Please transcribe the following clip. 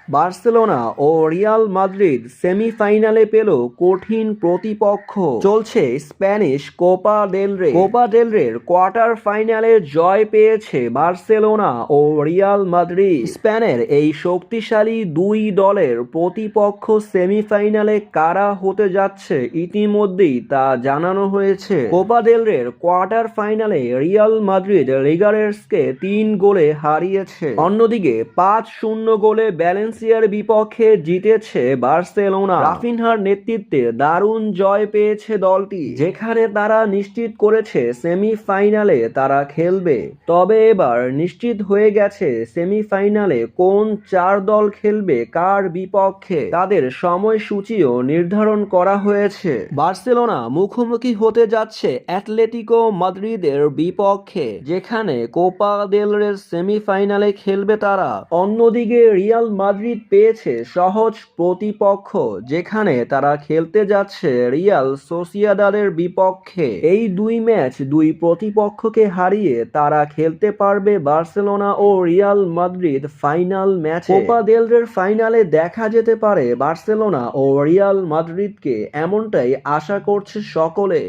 Barcelona ও Real Madrid সেমিফাইনালে পেল কঠিন প্রতিপক্ষ। চলছে স্প্যানিশ কোপা ডেল রের কোয়ার্টার ফাইনালে জয় পেয়েছে বার্সেলোনা ও রিয়াল মাদ্রিদ। স্পেনের এই শক্তিশালী দুই দলের প্রতিপক্ষ সেমিফাইনালে কারা হতে যাচ্ছে ইতিমধ্যেই তা জানানো হয়েছে। কোপা ডেল রের কোয়ার্টার ফাইনালে রিয়াল মাদ্রিদ লিগারেসকে 3 গোলে হারিয়েছে। অন্যদিকে 5-0 গোলে ভ্যালেন্সিয়ার বিপক্ষে জিতেছে বার্সেলোনা। রাফিনহার নেতৃত্বে দারুণ জয় পেয়েছে দলটি, যেখানে তারা নিশ্চিত করেছে সেমিফাইনালে তারা খেলবে। তবে এবার নিশ্চিত হয়ে গেছে সেমিফাইনালে কোন 4 দল খেলবে কার বিপক্ষে, তাদের সময়সূচিও নির্ধারণ করা হয়েছে। বার্সেলোনা মুখোমুখি হতে যাচ্ছে অ্যাটলেটিকো মাদ্রিদের বিপক্ষে, যেখানে কোপা দেল রের সেমিফাইনালে খেলবে তারা। অন্যদিকে রিয়াল মাদ্রিদ পেয়েছে সহজ প্রতিপক্ষ, যেখানে তারা খেলতে যাচ্ছে রিয়াল সোসিয়েদাদের বিপক্ষে। এই দুই ম্যাচ দুই প্রতিপক্ষকে হারিয়ে তারা খেলতে পারবে বার্সেলোনা ও রিয়াল মাদ্রিদ ফাইনাল ম্যাচে। কোপা দেল রের ফাইনালে দেখা যেতে পারে বার্সেলোনা ও রিয়াল মাদ্রিদকে, এমনটাই আশা করছে সকলে।